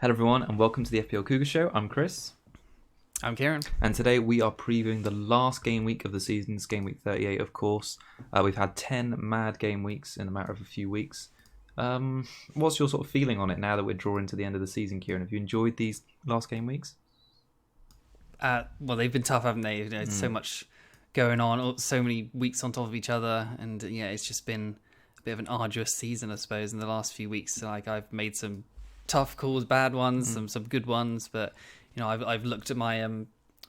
Hello everyone and welcome to the FPL Cougars show. I'm Chris. I'm Kieran. And today we are previewing the last game week of the season. It's game week 38 of course. We've had 10 mad game weeks in a matter of a few weeks. What's your sort of feeling on it now that we're drawing to the end of the season, Kieran? Have you enjoyed these last game weeks? Well, they've been tough, haven't they? So much going on, so many weeks on top of each other. And it's just been a bit of an arduous season, I suppose, in the last few weeks. So, I've made some tough calls, bad ones, some good ones, but I've looked at my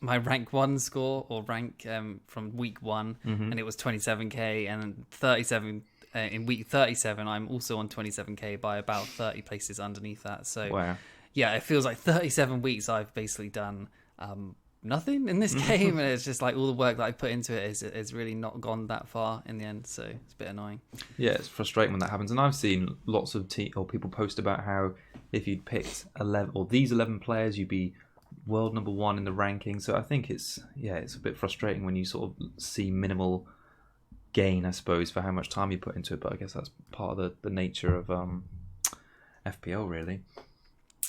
my rank 1 score or rank from week 1, and it was 27k, and 37 in week 37 I'm also on 27k by about 30 places underneath that. So wow. Yeah, it feels like 37 weeks I've basically done nothing in this game, and it's just like all the work that I put into it is really not gone that far in the end, so it's a bit annoying. Yeah, it's frustrating when that happens, and I've seen lots of people post about how if you'd picked 11 or these 11 players, you'd be world number 1 in the ranking. So I think it's a bit frustrating when you sort of see minimal gain, I suppose, for how much time you put into it. But I guess that's part of the nature of FPL, really.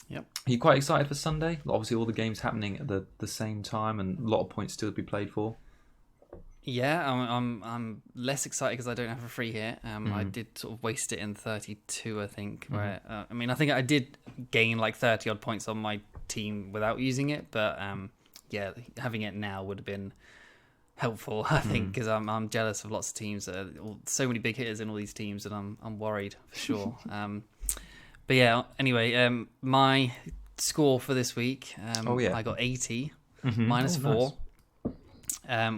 Yep. Are you quite excited for Sunday? Obviously, all the games happening at the same time, and a lot of points still to be played for. Yeah, I'm less excited because I don't have a free hit. I did sort of waste it in 32, I think. Where I think I did gain like 30 odd points on my team without using it, but having it now would have been helpful, I think, because I'm jealous of lots of teams. So many big hitters in all these teams, and I'm worried for sure. But yeah, anyway, my score for this week, I got 80 minus 4. Nice.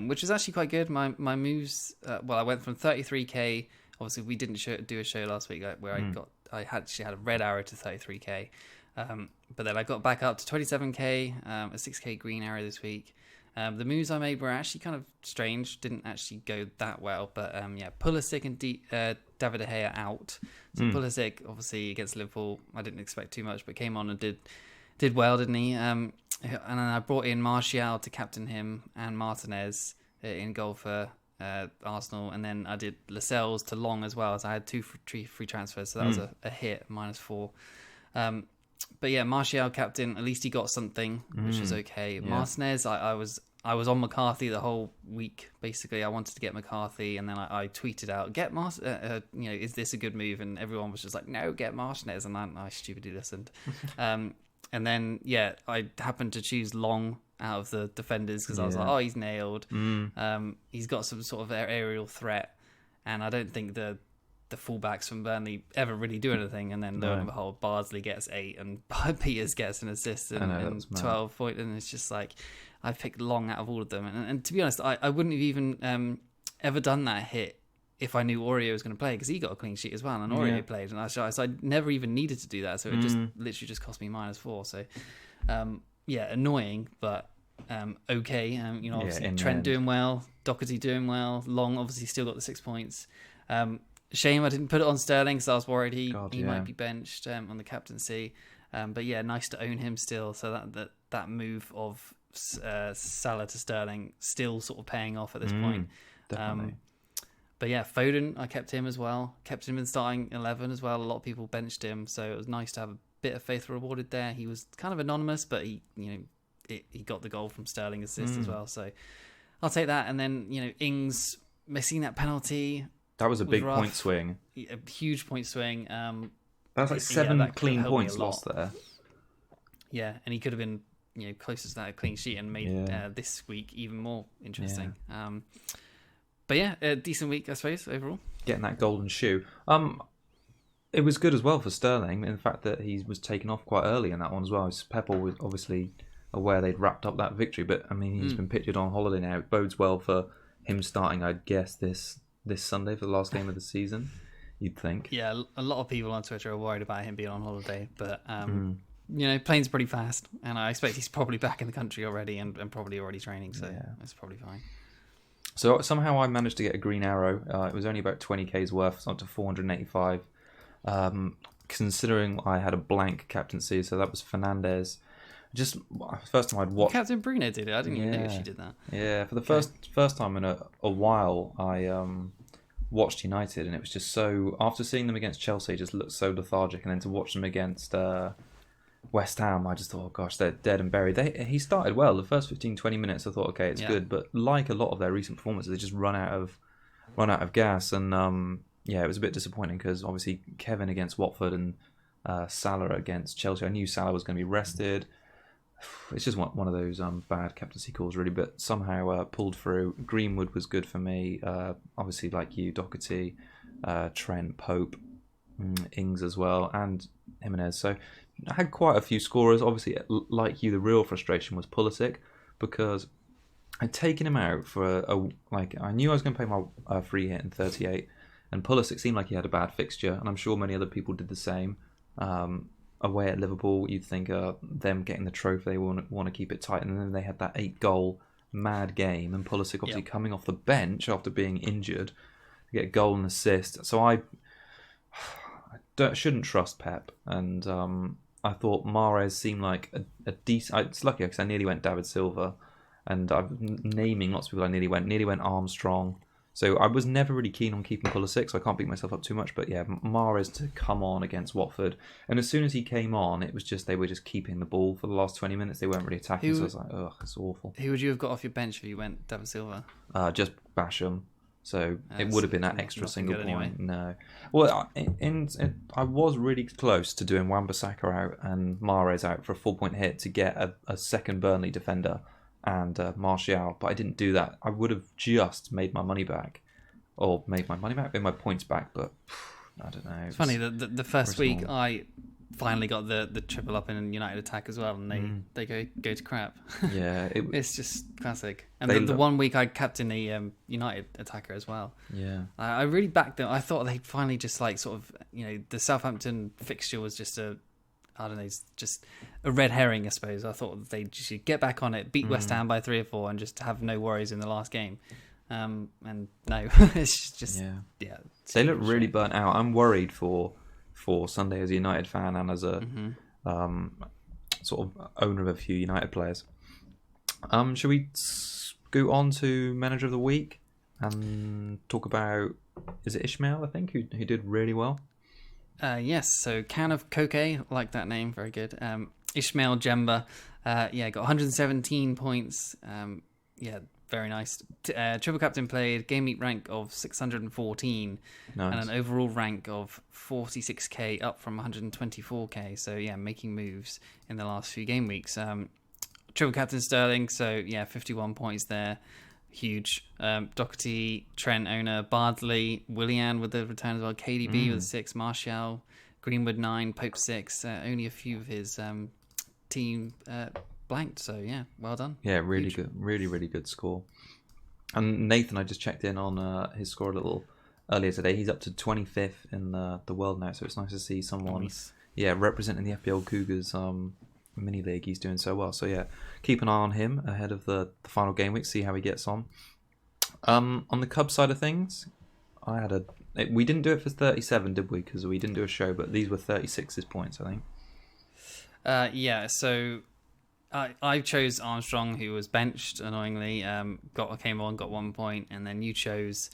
Which is actually quite good. My moves, I went from 33k. Obviously, we didn't do a show last week where I actually had a red arrow to 33k, but then I got back up to 27k, a 6k green arrow this week. The moves I made were actually kind of strange, didn't actually go that well, but Pulisic and David De Gea out. So Pulisic, obviously against Liverpool, I didn't expect too much, but came on and did well, didn't he? And then I brought in Martial to captain him and Martinez in goal for Arsenal. And then I did Lascelles to long as well. So I had 2 free transfers. So that was a hit, minus 4. But yeah, Martial captain, at least he got something, which was okay. Yeah. Martinez, I was on McCarthy the whole week. Basically, I wanted to get McCarthy, and then I tweeted out, "Get is this a good move?" And everyone was just like, "No, get Martinez," and I stupidly listened. And then, I happened to choose Long out of the defenders because I was like, oh, he's nailed. He's got some sort of aerial threat. And I don't think the fullbacks from Burnley ever really do anything. And then lo and behold, Bardsley gets 8 and Peters gets an assist and 12 points. And it's just like, I picked Long out of all of them. And to be honest, I wouldn't have even ever done that hit if I knew Oreo was going to play, because he got a clean sheet as well, and Oreo played, and I never even needed to do that, so it literally just cost me minus 4. So, annoying, but okay. Obviously Trent doing well, Doherty doing well, Long obviously still got the 6 points. Shame I didn't put it on Sterling, because I was worried he might be benched on the captaincy. But yeah, nice to own him still. So that move of Salah to Sterling still sort of paying off at this point. Definitely. But yeah, Foden, I kept him as well. Kept him in starting 11 as well. A lot of people benched him, so it was nice to have a bit of faith rewarded there. He was kind of anonymous, but he got the goal from Sterling assist as well. So I'll take that. And then Ings missing that penalty. That was a big point swing. A huge point swing. That's like 7 clean points lost there. Yeah, and he could have been closest to that clean sheet and made this week even more interesting. Yeah. But yeah, a decent week, I suppose, overall. Getting that golden shoe. It was good as well for Sterling, in the fact that he was taken off quite early in that one as well. Pepper was obviously aware they'd wrapped up that victory, but I mean, he's been pictured on holiday now. It bodes well for him starting, I'd guess, this Sunday for the last game of the season, you'd think. Yeah, a lot of people on Twitter are worried about him being on holiday, but plane's pretty fast, and I expect he's probably back in the country already and probably already training, so that's probably fine. So somehow I managed to get a green arrow. It was only about 20k's worth, so up to 485. Considering I had a blank captaincy, so that was Fernandez. Just first time I'd watched. Captain Bruno did it. I didn't even know she did that. Yeah, for the first time in a while, I watched United, and it was just so. After seeing them against Chelsea, it just looked so lethargic, and then to watch them against West Ham, I just thought, oh gosh, they're dead and buried. He started well. The first 15, 20 minutes, I thought, okay, it's good. But like a lot of their recent performances, they just run out of gas. And it was a bit disappointing because obviously Kevin against Watford and Salah against Chelsea. I knew Salah was going to be rested. It's just one of those bad captaincy calls, really. But somehow pulled through. Greenwood was good for me. Obviously, like you, Doherty, Trent, Pope, Ings as well, and Jimenez. So I had quite a few scorers. Obviously, like you, the real frustration was Pulisic because I'd taken him out for I knew I was going to play my free hit in 38, and Pulisic seemed like he had a bad fixture, and I'm sure many other people did the same. Away at Liverpool, you'd think them getting the trophy, they want to keep it tight, and then they had that 8-goal mad game, and Pulisic obviously coming off the bench after being injured to get a goal and assist. So I shouldn't trust Pep, and I thought Mahrez seemed like a decent. It's lucky because I nearly went David Silva, and I'm naming lots of people. I nearly went Armstrong. So I was never really keen on keeping Pulisic, so I can't beat myself up too much. But yeah, Mahrez to come on against Watford, and as soon as he came on, it was just they were just keeping the ball for the last 20 minutes. They weren't really attacking, so I was like, ugh, it's awful. Who would you have got off your bench if you went David Silva? Just Basham. So it would have been that extra single point. Anyway. No. Well, I was really close to doing Wan-Bissaka out and Mahrez out for a 4-point hit to get a second Burnley defender and Martial, but I didn't do that. I would have just made my money back. Or made my points back, but I don't know. It's funny, the first week I finally got the triple up in United attack as well, and they go to crap. Yeah, it's just classic. And the 1 week I captained a United attacker as well. Yeah, I really backed them. I thought they'd finally just the Southampton fixture was just just a red herring, I suppose. I thought they should get back on it, beat West Ham by 3 or 4, and just have no worries in the last game. And no, it's just They look really burnt out. I'm worried for Sunday as a United fan and as a sort of owner of a few United players. Should we scoot on to Manager of the Week and talk about, is it Ishmael, I think, who did really well? Yes, so Can of Coke, like that name, very good. Ishmael Jemba, got 117 points. Very nice. Triple captain played, game week rank of 614, nice. And an overall rank of 46k, up from 124k. So making moves in the last few game weeks. Triple captain Sterling, so 51 points there, huge. Doherty, Trent owner, Bardley, Willian with the return as well, KDB with 6, Martial, Greenwood 9, Pope 6. Only a few of his team blanked, so well done. Really good, really good score. And Nathan, I just checked in on his score a little earlier today. He's up to 25th in the world now, so it's nice to see someone representing the FPL Cougars mini league. He's doing so well, so keep an eye on him ahead of the final game week, see how he gets on. On the Cubs side of things, we didn't do it for 37, did we? Because we didn't do a show, but these were 36's points, I think. So I chose Armstrong, who was benched annoyingly. Came on, got 1 point, and then you chose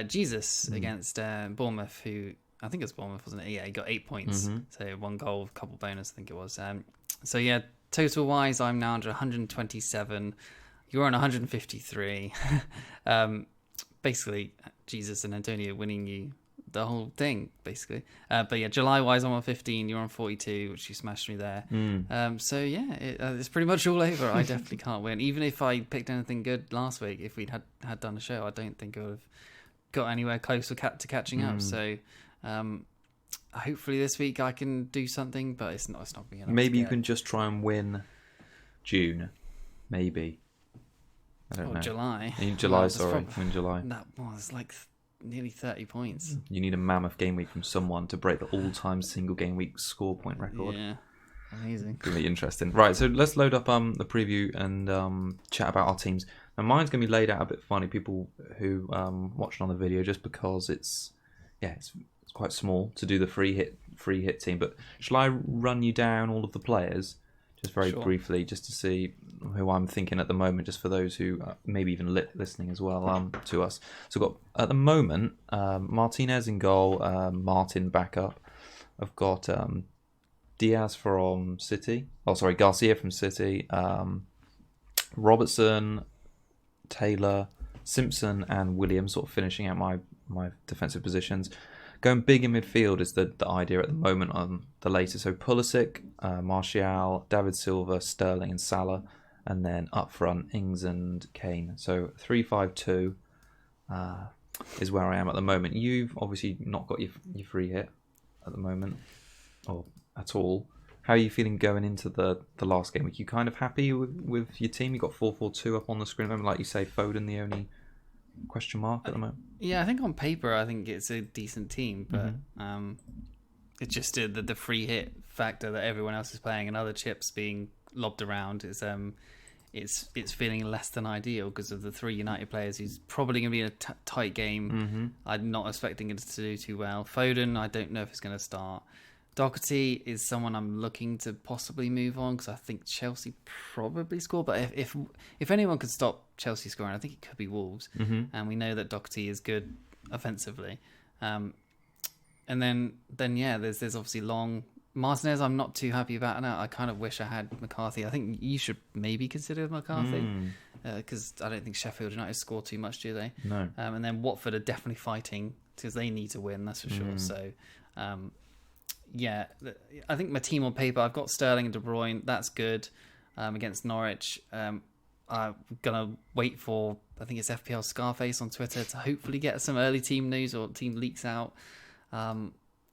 Jesus against Bournemouth, who I think it was Bournemouth, wasn't it? Yeah, he got 8 points, so 1 goal, couple bonus, I think it was. Total wise, I'm now under 127. You're on 153. Basically, Jesus and Antonio winning you the whole thing, basically. July wise, I'm on 15, you're on 42, which you smashed me there. It's pretty much all over. I definitely can't win. Even if I picked anything good last week, if we'd had done a show, I don't think I would have got anywhere close to catching up. So hopefully this week I can do something, but it's not being enough. Maybe you can just try and win June, maybe. I don't know. July. In July, win July. That was like nearly 30 points. You need a mammoth game week from someone to break the all-time single game week score point record. Yeah, amazing. It's going to be interesting. Right, so let's load up the preview and chat about our teams. Now, mine's going to be laid out a bit funny, people who watched on the video, just because it's quite small to do the free hit team. But shall I run you down all of the players just very briefly, just to see who I'm thinking at the moment, just for those who maybe even listening as well to us. So I've got, at the moment, Martinez in goal, Martin back up. I've got Diaz from City. Oh, sorry, Garcia from City. Robertson, Taylor, Simpson, and Williams sort of finishing out my defensive positions. Going big in midfield is the idea at the moment on the latest. So Pulisic, Martial, David Silva, Sterling, and Salah. And then up front, Ings and Kane. So 3-5-2 is where I am at the moment. You've obviously not got your free hit at the moment, or at all. How are you feeling going into the last game? Are you kind of happy with your team? You got 4-4-2 up on the screen. Like you say, Foden the only question mark at the moment. Yeah, I think on paper, I think it's a decent team, but it's just the free hit factor that everyone else is playing and other chips being lobbed around is it's feeling less than ideal because of the 3 United players who's probably going to be in a tight game. I'm not expecting it to do too well. Foden, I don't know if it's going to start. Doherty is someone I'm looking to possibly move on because I think Chelsea probably score. But if anyone could stop Chelsea scoring, I think it could be Wolves. And we know that Doherty is good offensively. And then yeah, there's obviously Long. Martinez, I'm not too happy about now. I kind of wish I had McCarthy. I think you should maybe consider McCarthy because I don't think Sheffield United score too much, do they? No. And then Watford are definitely fighting because they need to win, that's for sure. So, yeah, I think my team on paper, I've got Sterling and De Bruyne. That's good against Norwich. I'm going to wait for, I think it's FPL Scarface on Twitter to hopefully get some early team news or team leaks out.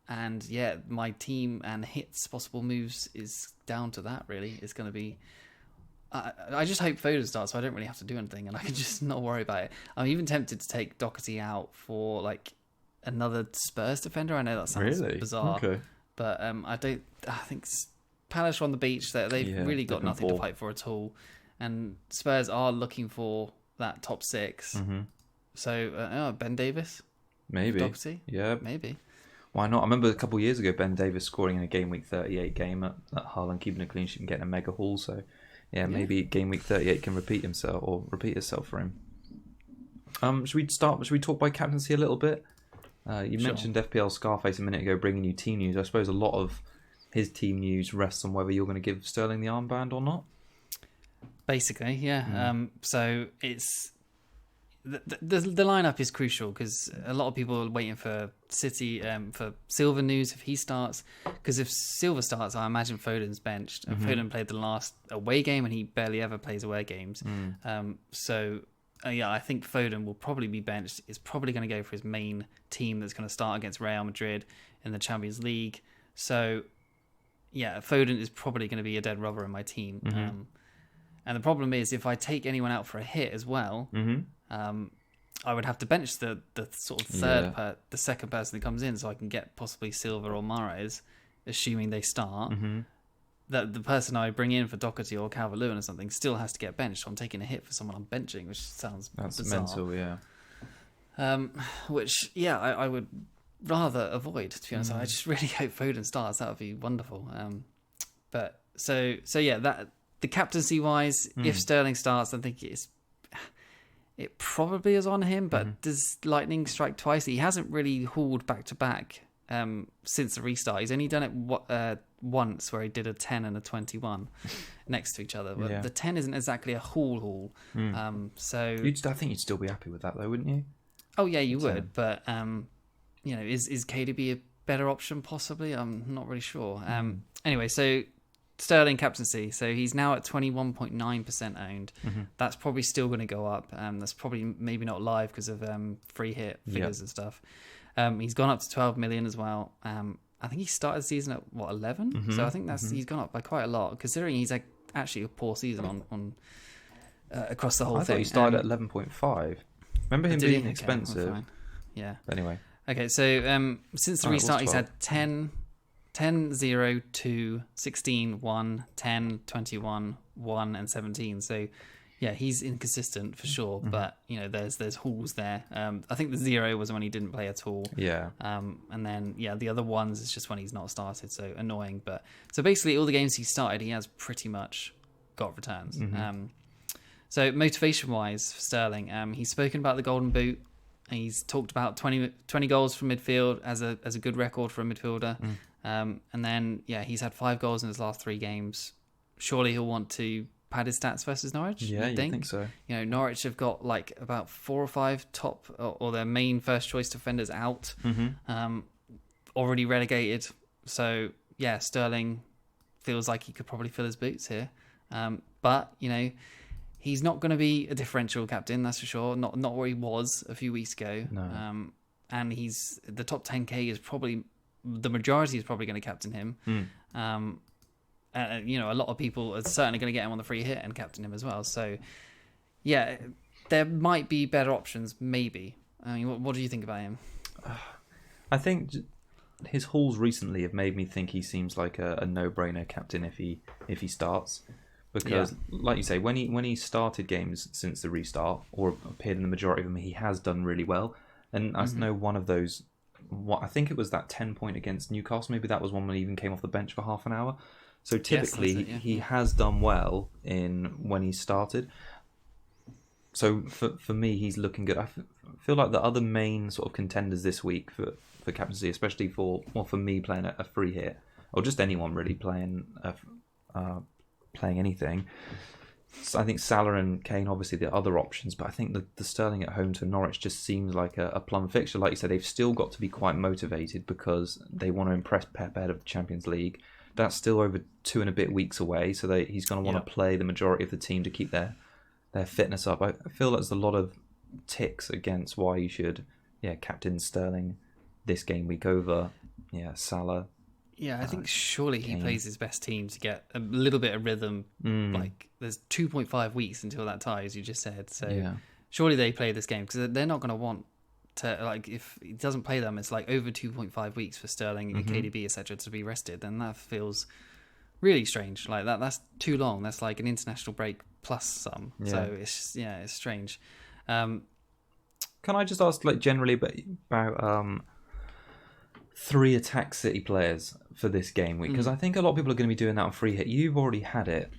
And yeah, my team and hits possible moves is down to that, really. It's going to be... I just hope Foden starts so I don't really have to do anything and I can just not worry about it. I'm even tempted to take Doherty out for like another Spurs defender. I know that sounds bizarre. Okay. But I think Palace are on the beach. They've really got nothing to fight for at all. And Spurs are looking for that top 6. So Ben Davis? Maybe. Doherty? Yeah. Maybe. Why not? I remember a couple of years ago, Ben Davis scoring in a Gameweek 38 game at Hull and keeping a clean sheet and getting a mega haul. So, yeah, maybe Gameweek 38 can repeat itself for him. Should we talk by captaincy a little bit? You mentioned FPL Scarface a minute ago, bringing you team news. I suppose a lot of his team news rests on whether you're going to give Sterling the armband or not. Basically, yeah. So it's... The lineup is crucial because a lot of people are waiting for City for Silva news if he starts. Because if Silva starts, I imagine Foden's benched. And Foden played the last away game, and he barely ever plays away games. Yeah, I think Foden will probably be benched. Is probably going to go for his main team that's going to start against Real Madrid in the Champions League. So yeah, Foden is probably going to be a dead rubber in my team. And the problem is if I take anyone out for a hit as well. I would have to bench the sort of the second person that comes in, so I can get possibly Silva or Mahrez, assuming they start. That the person I bring in for Doherty or Calvert-Lewin or something still has to get benched. So I'm taking a hit for someone I'm benching, which sounds bizarre. Mental, yeah. Which I would rather avoid. To be honest, I just really hope Foden starts. That would be wonderful. But so yeah, that the captaincy wise, if Sterling starts, I think it probably is on him, but does lightning strike twice? He hasn't really hauled back-to-back since the restart. He's only done it once where he did a 10 and a 21 next to each other. But the 10 isn't exactly a haul. So I think you'd still be happy with that, though, wouldn't you? Oh, yeah, you would. But, is KDB a better option, possibly? I'm not really sure. Anyway, so... Sterling captaincy, so he's now at 21.9% owned. That's probably still going to go up. That's probably maybe not live because of free hit figures and stuff. He's gone up to 12 million as well. I think he started the season at 11, so I think he's gone up by quite a lot considering he's actually a poor season on across the whole thing. I thought he started at 11.5. Remember him being expensive? Well, yeah. Anyway. Okay, so since the restart, he's had 10, 0, 2, 16, 1, 10, 21, 1, and 17. So, yeah, he's inconsistent for sure. But, there's hauls there. I think the 0 was when he didn't play at all. Yeah. And then, the other ones is just when he's not started. So, annoying. But so, basically, all the games he started, he has pretty much got returns. So, motivation-wise for Sterling, he's spoken about the Golden Boot. He's talked about 20 goals from midfield as a good record for a midfielder. And then, he's had 5 goals in his last 3 games. Surely he'll want to pad his stats versus Norwich. Yeah, you think so? Norwich have got like about 4 or 5 top or their main first choice defenders out, already relegated. So Sterling feels like he could probably fill his boots here. But he's not going to be a differential captain, that's for sure. Not where he was a few weeks ago. No. And he's the top 10k is probably the majority is probably going to captain him. A lot of people are certainly going to get him on the free hit and captain him as well. So, there might be better options, maybe. I mean, what do you think about him? I think his hauls recently have made me think he seems like a no-brainer captain if he starts. Because, like you say, when he started games since the restart, or appeared in the majority of them, he has done really well. And I know one of those, I think it was that 10-point against Newcastle, maybe that was one when he even came off the bench for half an hour. So typically, he has done well when he started. So for me, he's looking good. I feel like the other main sort of contenders this week for captaincy, especially for me playing a free hit, or just anyone really playing anything. So I think Salah and Kane, obviously the other options, but I think the Sterling at home to Norwich just seems like a plum fixture. Like you said, they've still got to be quite motivated because they want to impress Pep ahead of the Champions League. That's still over 2 and a bit weeks away, so he's going to want to play the majority of the team to keep their fitness up. I feel like there's a lot of ticks against why you should captain Sterling this game week over Salah. Yeah, I think surely he plays his best team to get a little bit of rhythm. Like there's 2.5 weeks until that tie, as you just said. So surely they play this game because they're not going to want to, like, if he doesn't play them, it's like over 2.5 weeks for Sterling and KDB, etc., to be rested. And that feels really strange. Like that's too long. That's like an international break plus some. Yeah. So it's strange. Can I just ask, like, generally about 3 attack City players for this game week? Because I think a lot of people are going to be doing that on free hit. You've already had it.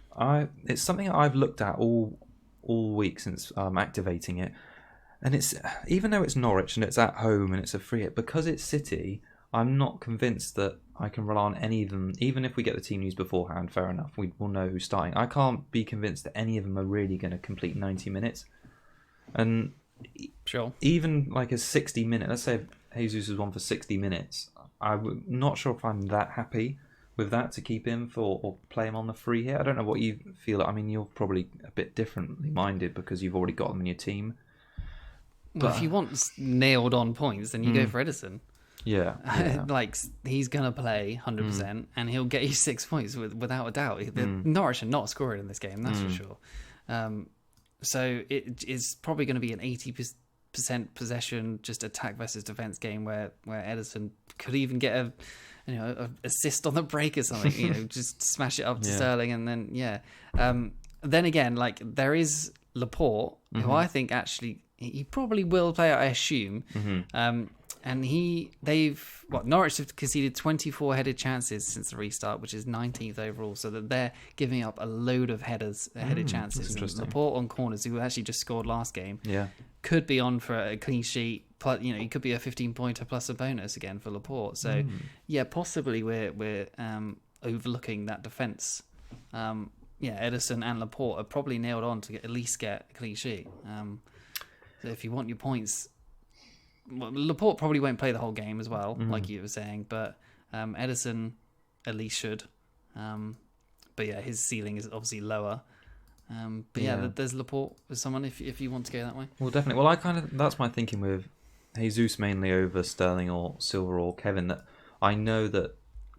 It's something that I've looked at all week since activating it. And it's, even though it's Norwich and it's at home and it's a free hit, because it's City, I'm not convinced that I can rely on any of them. Even if we get the team news beforehand, fair enough, we'll know who's starting. I can't be convinced that any of them are really going to complete 90 minutes. And even like a 60-minute, let's say Jesus is on for 60 minutes, I'm not sure if I'm that happy with that to keep him or play him on the free hit. I don't know what you feel. I mean, you're probably a bit differently minded because you've already got them in your team. Well, if you want nailed on points, then you go for Edison. Yeah. Like, he's going to play 100% and he'll get you 6 points without a doubt. Norwich are not scoring in this game, that's for sure. So it is probably going to be an 80% possession, just attack versus defense game where Edison could even get a assist on the break or something, just smash it up to Sterling. And then, then again, like, there is Laporte, who I think actually he probably will play, I assume. And Norwich have conceded 24 headed chances since the restart, which is 19th overall, so that they're giving up a load of headed chances. And Laporte on corners, who actually just scored last game, could be on for a clean sheet. Plus, he could be a 15-pointer plus a bonus again for Laporte. So, possibly we're overlooking that defence. Edison and Laporte are probably nailed on to at least get a clean sheet. So if you want your points, Laporte probably won't play the whole game as well, like you were saying, but Edison at least should. But his ceiling is obviously lower. There's Laporte as someone if you want to go that way. Well, definitely. Well, that's my thinking with Jesus mainly over Sterling or Silva or Kevin. That I know that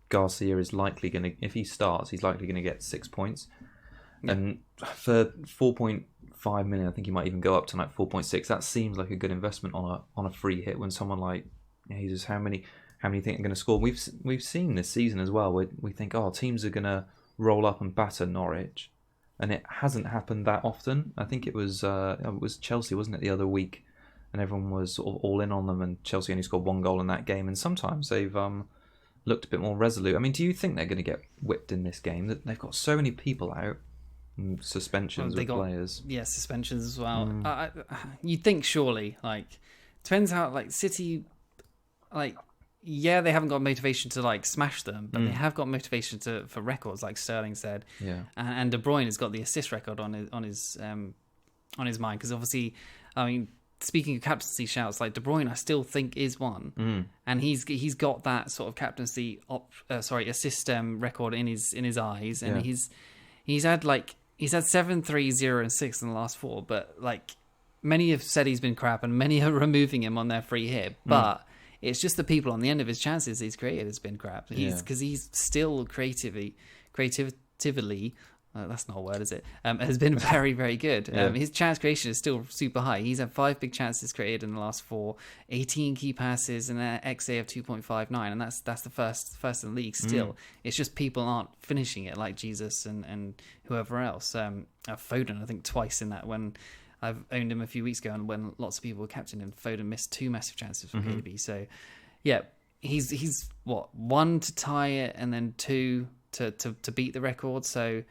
Garcia is likely going to, if he starts, he's likely going to get 6 points, and for 4.5 million, I think he might even go up to like 4.6. That seems like a good investment on a free hit when someone like Jesus, how many do you think are going to score? We've seen this season as well where we think, teams are going to roll up and batter Norwich, and it hasn't happened that often. I think it was Chelsea, wasn't it, the other week, and everyone was sort of all in on them, and Chelsea only scored 1 goal in that game, and sometimes they've looked a bit more resolute. I mean, do you think they're going to get whipped in this game? That they've got so many people out. Suspensions with players. Yeah, suspensions as well. You'd think surely, like, depends how, like, City, like, yeah, they haven't got motivation to like smash them, but they have got motivation for records, like Sterling said. Yeah. And De Bruyne has got the assist record on his mind, because obviously, I mean, speaking of captaincy shouts, like De Bruyne, I still think is one, and he's got that sort of captaincy assist record in his eyes, and he's had 7, 3, 0, and 6 in the last 4, but like many have said he's been crap, and many are removing him on their free hit, but. It's just the people on the end of his chances he's created has been crap. Because he's still creatively, that's not a word, is it? Has been very, very good. His chance creation is still super high. He's had 5 big chances created in the last 4, 18 key passes, and an XA of 2.59, and that's the first in the league still. It's just people aren't finishing it like Jesus and whoever else. Foden, I think, twice in that when... I've owned him a few weeks ago, and when lots of people were captain him, Foden missed 2 massive chances from KDB. So, yeah, he's what, 1 to tie it, and then 2 to beat the record. So,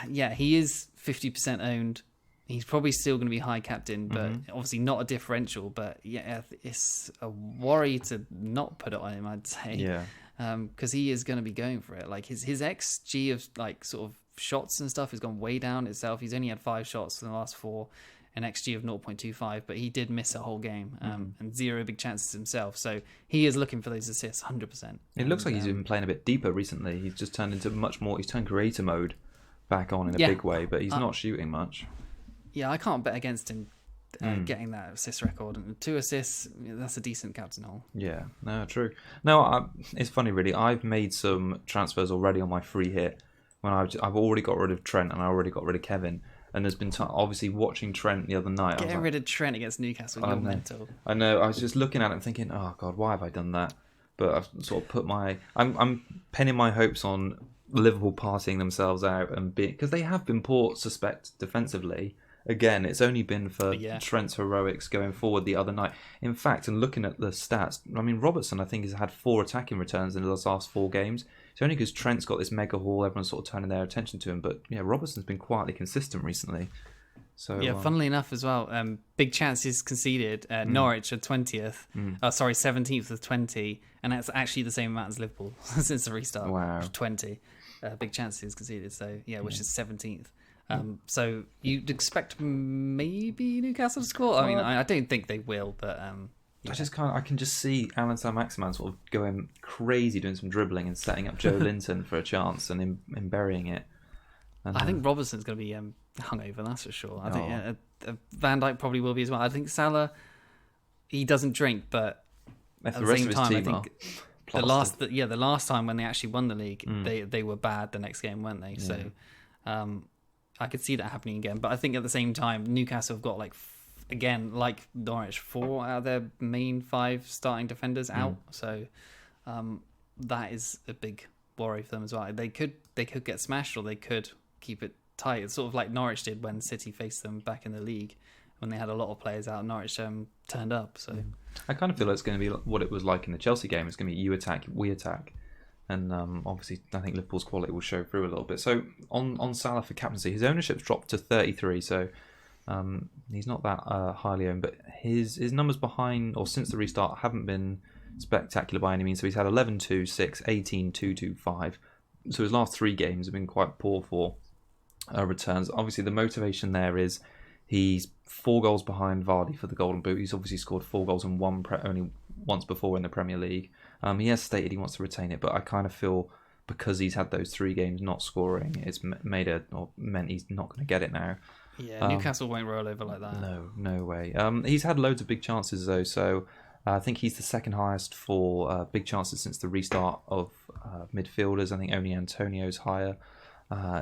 yeah, he is 50% owned. He's probably still going to be high captain, but obviously not a differential. But yeah, it's a worry to not put it on him, I'd say. Yeah. Because he is going to be going for it. Like his XG of like sort of shots and stuff has gone way down itself. He's only had 5 shots in the last 4, an XG of 0.25, but he did miss a whole game and 0 big chances himself. So he is looking for those assists 100%. It looks like he's been playing a bit deeper recently. He's just turned into much more. He's turned creator mode back on in a big way, but he's not shooting much. Yeah, I can't bet against him getting that assist record, and 2 assists. That's a decent captain haul. Yeah, no, true. No, it's funny really. I've made some transfers already on my free hit. When I've already got rid of Trent and I already got rid of Kevin, and there's been obviously watching Trent the other night. Getting rid of Trent against Newcastle, you're mental. I know. I was just looking at it and thinking, oh god, why have I done that? But I've sort of put I'm pinning my hopes on Liverpool partying themselves out and because they have been poor, suspect defensively. Again, it's only been for Trent's heroics going forward the other night. In fact, and looking at the stats, I mean, Robertson, I think, has had 4 attacking returns in the last 4 games. It's only because Trent's got this mega haul, everyone's sort of turning their attention to him. But yeah, Robertson's been quietly consistent recently. So yeah, funnily enough as well, big chances conceded. Norwich are 20th. 17th with 20, and that's actually the same amount as Liverpool since the restart. Wow. 20 big chances conceded. So yeah, which is 17th. So you'd expect maybe Newcastle to score. I mean, I don't think they will, but I can just see Alan Saint-Maximin sort of going crazy, doing some dribbling and setting up Joe Linton for a chance and him burying it. And, I think Robertson's going to be hungover, that's for sure. I think Van Dijk probably will be as well. I think Salah, he doesn't drink, but if at the the rest same of his time, I team think plastered. the last time when they actually won the league, they were bad the next game, weren't they? Yeah. So I could see that happening again. But I think at the same time, Newcastle have got again, like Norwich, 4 out of their main 5 starting defenders out. So that is a big worry for them as well. They could get smashed, or they could keep it tight. It's sort of like Norwich did when City faced them back in the league, when they had a lot of players out. Norwich turned up. So I kind of feel like it's going to be what it was like in the Chelsea game. It's going to be you attack, we attack. And obviously, I think Liverpool's quality will show through a little bit. So on Salah for captaincy, his ownership's dropped to 33. So he's not that highly owned, but his numbers behind or since the restart haven't been spectacular by any means. So he's had 11, 2, 6, 18, 2, 2, 5. So his last 3 games have been quite poor for returns. Obviously, the motivation there is he's 4 goals behind Vardy for the Golden Boot. He's obviously scored 4 goals and only once before in the Premier League. He has stated he wants to retain it, but I kind of feel because he's had those 3 games not scoring, it's meant he's not going to get it now. Yeah, Newcastle won't roll over like that. No way. He's had loads of big chances though, so I think he's the second highest for big chances since the restart of midfielders. I think only Antonio's higher.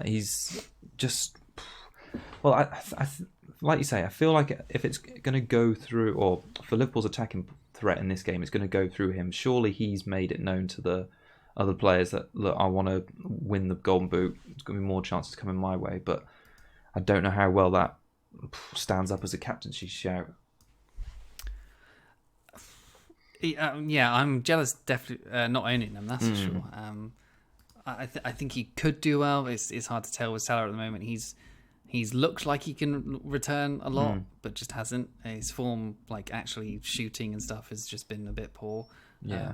He's just like you say, I feel like if it's going to go through, or for Liverpool's attacking threat in this game, it's going to go through him. Surely he's made it known to the other players that, look, I want to win the Golden Boot. There's going to be more chances coming my way, but I don't know how well that stands up as a captaincy shout. Yeah, I'm jealous. Definitely not owning them. That's for sure. I think he could do well. It's hard to tell with Salah at the moment. He's looked like he can return a lot, but just hasn't. His form, like actually shooting and stuff, has just been a bit poor. Yeah.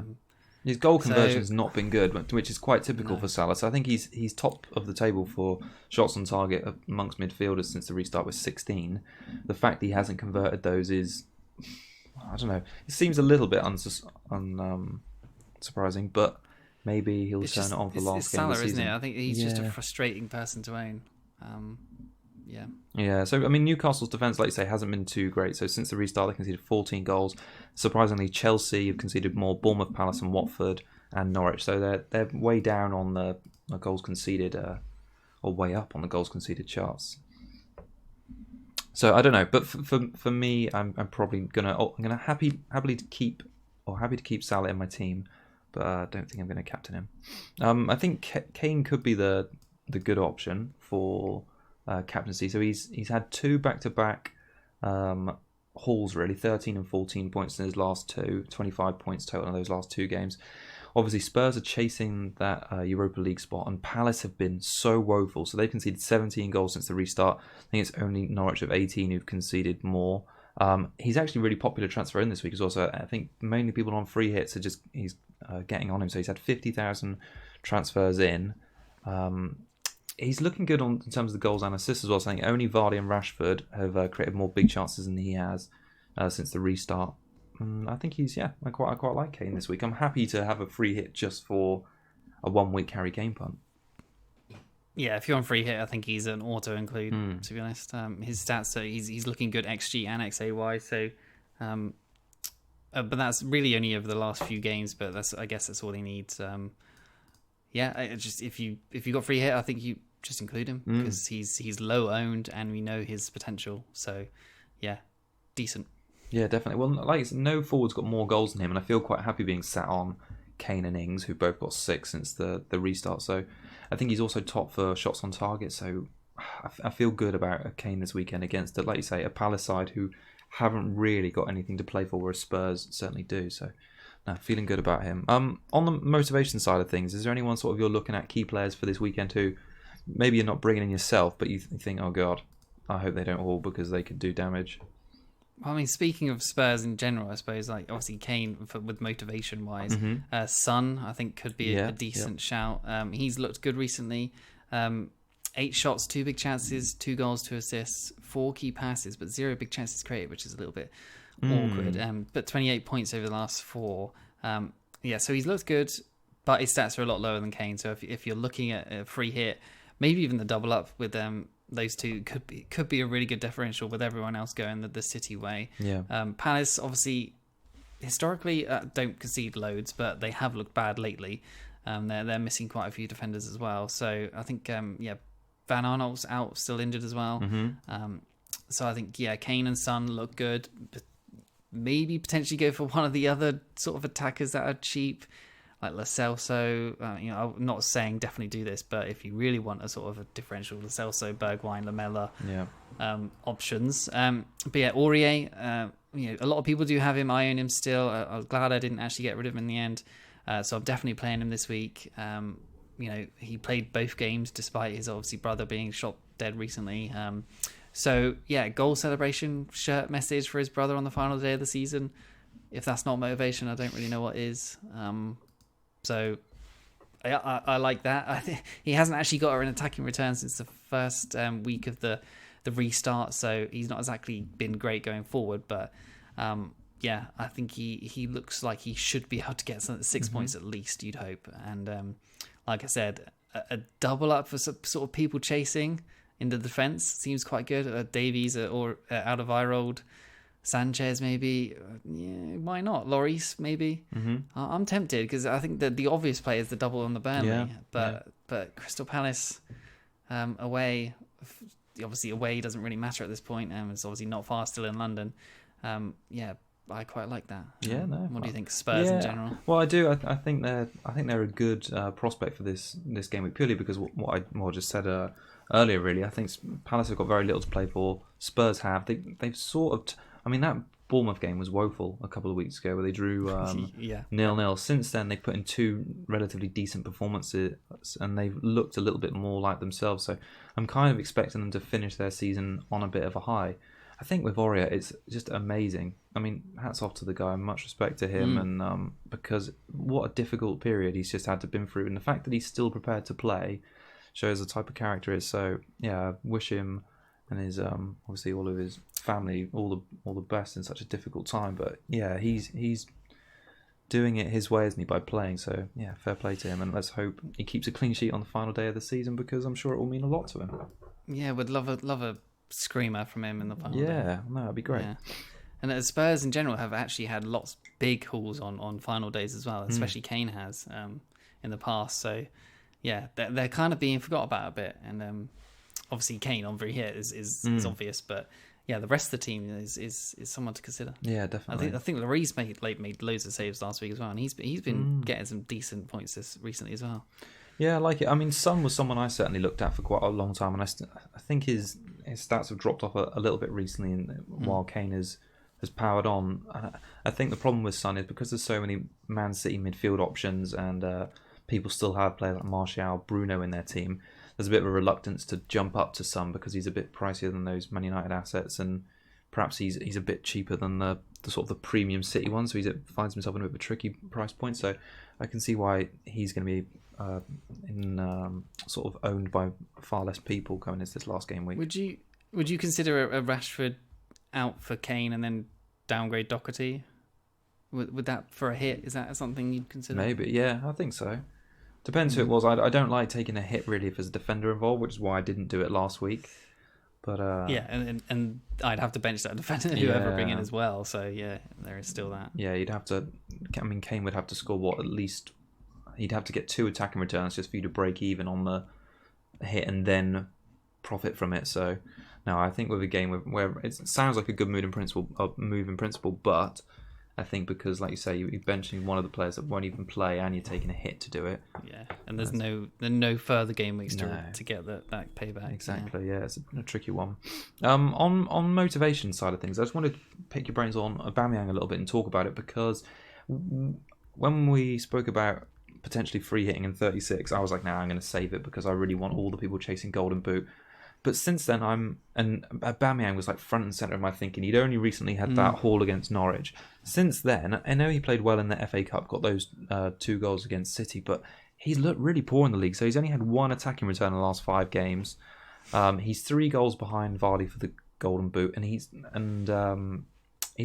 His goal conversion's so, not been good, which is quite typical for Salah. So I think he's top of the table for shots on target amongst midfielders since the restart with 16. The fact that he hasn't converted those is, I don't know, it seems a little bit surprising, but maybe he'll turn it on for last game of the season. Isn't it? I think he's just a frustrating person to own. Yeah, so I mean, Newcastle's defence, like you say, hasn't been too great. So since the restart, they conceded 14 goals. Surprisingly, Chelsea have conceded more. Bournemouth, Palace, and Watford, and Norwich. So they're way down on the goals conceded, or way up on the goals conceded charts. So I don't know, but for me, I'm probably gonna happily to keep Salah in my team, but I don't think I'm gonna captain him. I think Kane could be the good option for captaincy. So he's had 2 back-to-back hauls, really, 13 and 14 points in his last 2, 25 points total in those last 2 games. Obviously, Spurs are chasing that Europa League spot, and Palace have been so woeful. So they've conceded 17 goals since the restart. I think it's only Norwich of 18 who've conceded more. He's actually really popular transfer in this week as well. So I think mainly people on free hits are he's getting on him. So he's had 50,000 transfers in. He's looking good in terms of the goals and assists as well. So I think only Vardy and Rashford have created more big chances than he has since the restart. I think I quite like Kane this week. I'm happy to have a free hit just for a 1-week carry game punt. Yeah, if you're on free hit, I think he's an auto include. To be honest, his stats, so he's looking good XG and XAY. So, but that's really only over the last few games. But I guess that's all he needs. Just if you got free hit, I think you just include him because he's low owned and we know his potential. So, yeah, decent. Yeah, definitely. Well, like no forward's got more goals than him, and I feel quite happy being sat on Kane and Ings, who both got 6 since the restart. So, I think he's also top for shots on target. So, I feel good about Kane this weekend against, like you say, a Palace side who haven't really got anything to play for, whereas Spurs certainly do. So, no, feeling good about him. On the motivation side of things, is there anyone sort of you're looking at key players for this weekend who maybe you're not bringing in yourself, but you think, oh God, I hope they don't haul because they could do damage? I mean, speaking of Spurs in general, I suppose, like obviously Kane with motivation wise, Son I think could be a decent shout. He's looked good recently. 8 shots, 2 big chances, 2 goals, 2 assists, 4 key passes, but 0 big chances created, which is a little bit awkward. But 28 points over the last 4. So he's looked good, but his stats are a lot lower than Kane. So if you're looking at a free hit, maybe even the double up with those two could be a really good differential with everyone else going the City way. Yeah. Palace obviously historically don't concede loads, but they have looked bad lately. They're missing quite a few defenders as well. So I think Van Aanholt's out, still injured as well. So I think Kane and Son look good. But maybe potentially go for one of the other sort of attackers that are cheap, like Lo Celso. I'm not saying definitely do this, but if you really want a sort of a differential, Lo Celso, Bergwijn, Lamela options. Aurier, a lot of people do have him. I own him still. I was glad I didn't actually get rid of him in the end. So I'm definitely playing him this week. He played both games despite his obviously brother being shot dead recently. Goal celebration shirt message for his brother on the final day of the season. If that's not motivation, I don't really know what is. I like that. I think he hasn't actually got an attacking return since the first week of the restart, so he's not exactly been great going forward. But I think he looks like he should be able to get 6 points at least, you'd hope. And like I said, a double up for sort of people chasing in the defence seems quite good. Davies or Alderweireld, Sanchez maybe. Why not? Lloris maybe. I'm tempted because I think that the obvious play is the double on the Burnley. But Crystal Palace away, obviously away doesn't really matter at this point. It's obviously not far, still in London. I quite like that. What do you think, Spurs in general? Well, I do. I think they're a good prospect for this game week, purely because what I just said earlier. Really, I think Palace have got very little to play for. Spurs have. They've sort of. I mean, that Bournemouth game was woeful a couple of weeks ago, where they drew 0-0. Since then, they've put in 2 relatively decent performances, and they've looked a little bit more like themselves. So I'm kind of expecting them to finish their season on a bit of a high. I think with Aurier, it's just amazing. I mean, hats off to the guy. Much respect to him, and because what a difficult period he's just had to been through, and the fact that he's still prepared to play shows the type of character he is. So yeah, I wish him and his obviously all of his family all the best in such a difficult time. But yeah, he's doing it his way, isn't he, by playing? So yeah, fair play to him, and let's hope he keeps a clean sheet on the final day of the season because I'm sure it will mean a lot to him. Yeah, would love a screamer from him in the final day. Yeah, no, that'd be great. Yeah. And Spurs in general have actually had lots big hauls on final days as well, especially Kane has in the past. So yeah, they're kind of being forgot about a bit, and obviously Kane on very hit is obvious, but yeah, the rest of the team is someone to consider. Yeah, definitely. I think Lloris made loads of saves last week as well, and he's been getting some decent points recently as well. Yeah, I like it. I mean, Son was someone I certainly looked at for quite a long time, and I think his stats have dropped off a little bit recently, while Kane has powered on. I think the problem with Son is because there's so many Man City midfield options, and people still have players like Martial, Bruno in their team. There's a bit of a reluctance to jump up to Son because he's a bit pricier than those Man United assets, and perhaps he's a bit cheaper than the sort of the premium City one, so he finds himself in a bit of a tricky price point. So I can see why he's going to be sort of owned by far less people going into this last game week. Would you consider a Rashford out for Kane and then downgrade Doherty? Would that for a hit? Is that something you'd consider? Maybe, yeah, I think so. Depends who it was. I don't like taking a hit really if there's a defender involved, which is why I didn't do it last week. But yeah, and I'd have to bench that defender whoever bring in as well. So yeah, there is still that. Yeah, you'd have to. I mean, Kane would have to score at least. He'd have to get 2 attacking returns just for you to break even on the hit and then profit from it. So, no, I think with a game where it sounds like a good move in principle, but I think because, like you say, you're benching one of the players that won't even play and you're taking a hit to do it. Yeah, and there's no further game weeks to get that payback. Exactly, yeah, it's a tricky one. On motivation side of things, I just wanted to pick your brains on Aubameyang a little bit and talk about it because when we spoke about potentially free hitting in 36, I was like, I'm going to save it because I really want all the people chasing Golden Boot. But since then, and Aubameyang was like front and centre of my thinking. He'd only recently had that haul against Norwich. Since then, I know he played well in the FA Cup, got those 2 goals against City, but he's looked really poor in the league. So he's only had 1 attacking return in the last 5 games. He's 3 goals behind Vardy for the Golden Boot, and he's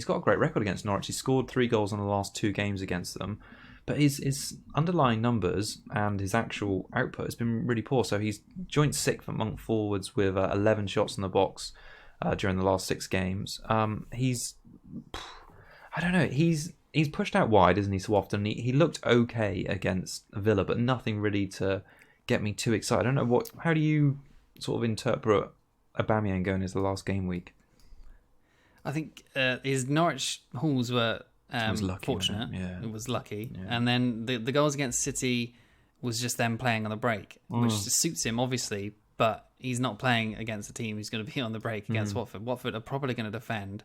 got a great record against Norwich. He's scored 3 goals in the last 2 games against them. But his underlying numbers and his actual output has been really poor. So he's joint 6th among forwards with 11 shots in the box during the last 6 games. I don't know. He's pushed out wide, isn't he, so often? He looked okay against Villa, but nothing really to get me too excited. I don't know how do you sort of interpret Aubameyang going into the last game week? I think his Norwich hauls were fortunate. Yeah. It was lucky. Yeah. And then the goals against City was just them playing on the break, which suits him, obviously, but he's not playing against a team who's going to be on the break against Watford. Watford are probably going to defend,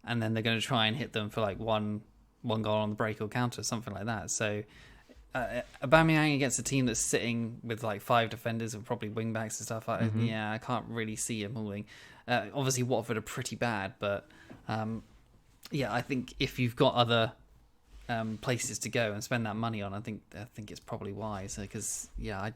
and then they're going to try and hit them for like one goal on the break or counter, something like that. So Aubameyang against a team that's sitting with like 5 defenders and probably wing backs and stuff, I can't really see him hauling. Obviously, Watford are pretty bad, but yeah, I think if you've got other places to go and spend that money on, I think it's probably wise because I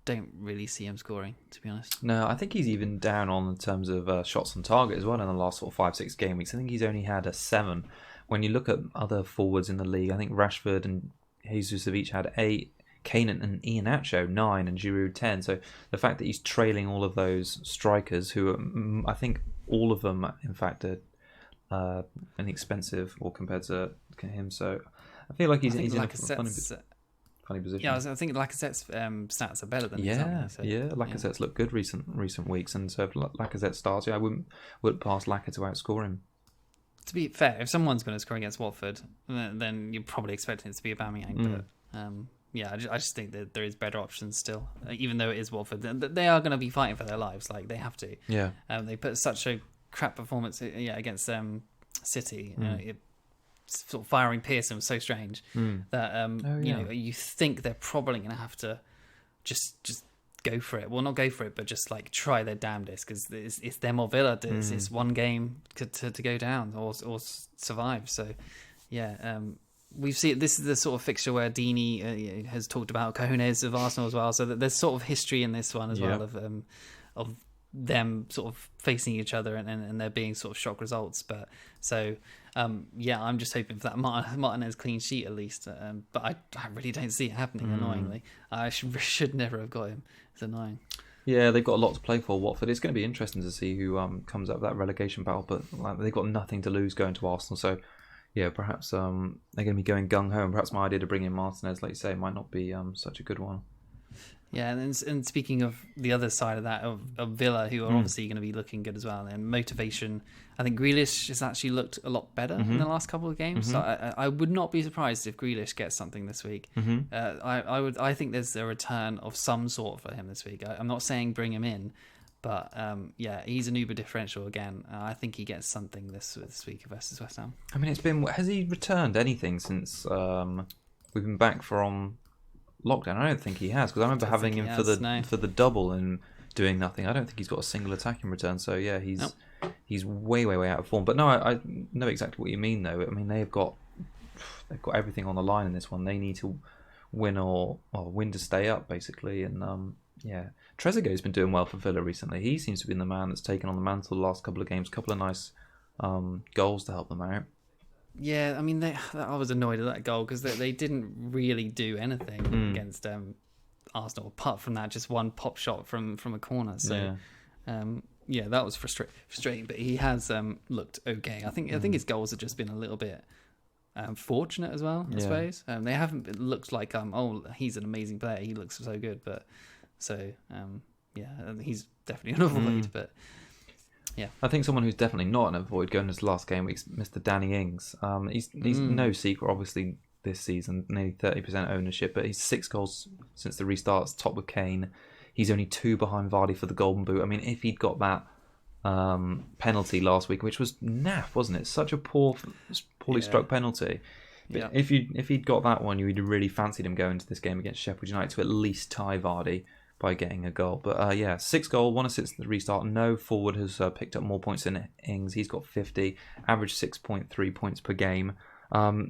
don't really see him scoring, to be honest. No, I think he's even down in terms of shots on target as well in the last sort of 5-6 game weeks. I think he's only had a 7. When you look at other forwards in the league, I think Rashford and Jesus have each had 8. Kane and Iheanacho 9 and Giroud 10. So the fact that he's trailing all of those strikers, who are, I think all of them, in fact, are inexpensive or compared to him. So I feel like he's in a funny position. Yeah, I think Lacazette's stats are better than his. Lacazette's looked good recent weeks, and so if Lacazette starts, I wouldn't pass Lacazette to outscore him. To be fair, if someone's going to score against Watford, then you're probably expecting it to be Aubameyang. But I just think that there is better options still, even though it is Watford. They are going to be fighting for their lives, like they have to. Yeah. They put such a crap performance against City. Sort of firing Pearson was so strange that you think they're probably going to have to just go for it. Well, not go for it, but just like try their damnedest, because it's them or Villa. It's one game to go down or survive. So yeah, we've seen this is the sort of fixture where Deeney has talked about cojones of Arsenal as well. So that there's sort of history in this one as well of them sort of facing each other and there being sort of shock results. But so I'm just hoping for that Martinez clean sheet at least. But I really don't see it happening. Annoyingly, I should never have got him. It's annoying. Yeah, they've got a lot to play for, Watford. It's going to be interesting to see who comes out of that relegation battle. But they've got nothing to lose going to Arsenal. So yeah, perhaps they're going to be going gung ho. And perhaps my idea to bring in Martinez, like you say, might not be such a good one. Yeah, and speaking of the other side of that, of Villa, who are obviously going to be looking good as well, and motivation, I think Grealish has actually looked a lot better in the last couple of games. So I would not be surprised if Grealish gets something this week. I think there's a return of some sort for him this week. I'm not saying bring him in, but he's an uber differential again. I think he gets something this week versus West Ham. I mean, has he returned anything since we've been back from lockdown? I don't think he has, because I remember having him for the double and doing nothing. I don't think he's got a single attack in return. So yeah, he's way out of form. But no, I know exactly what you mean though. I mean, they've got everything on the line in this one. They need to win or win to stay up basically. And Trezeguet's been doing well for Villa recently. He seems to be the man that's taken on the mantle the last couple of games. A couple of nice goals to help them out. Yeah, I mean, I was annoyed at that goal because they didn't really do anything against Arsenal apart from that just one pop shot from a corner. So that was frustrating. But he has looked okay. I think his goals have just been a little bit fortunate as well. I suppose they haven't looked like he's an amazing player. He looks so good, but he's definitely an avoid. But yeah, I think someone who's definitely not an avoid going into last game week's Mr. Danny Ings. He's no secret, obviously, this season, nearly 30% ownership, but he's 6 goals since the restarts, top with Kane. He's only 2 behind Vardy for the Golden Boot. I mean, if he'd got that penalty last week, which was naff, wasn't it? Such a poorly struck penalty. But if he'd got that one, you'd really fancied him going into this game against Sheffield United to at least tie Vardy by getting a goal. But 6 goal, 1 assist at the restart. No forward has picked up more points than Ings. He's got 50, average 6.3 points per game.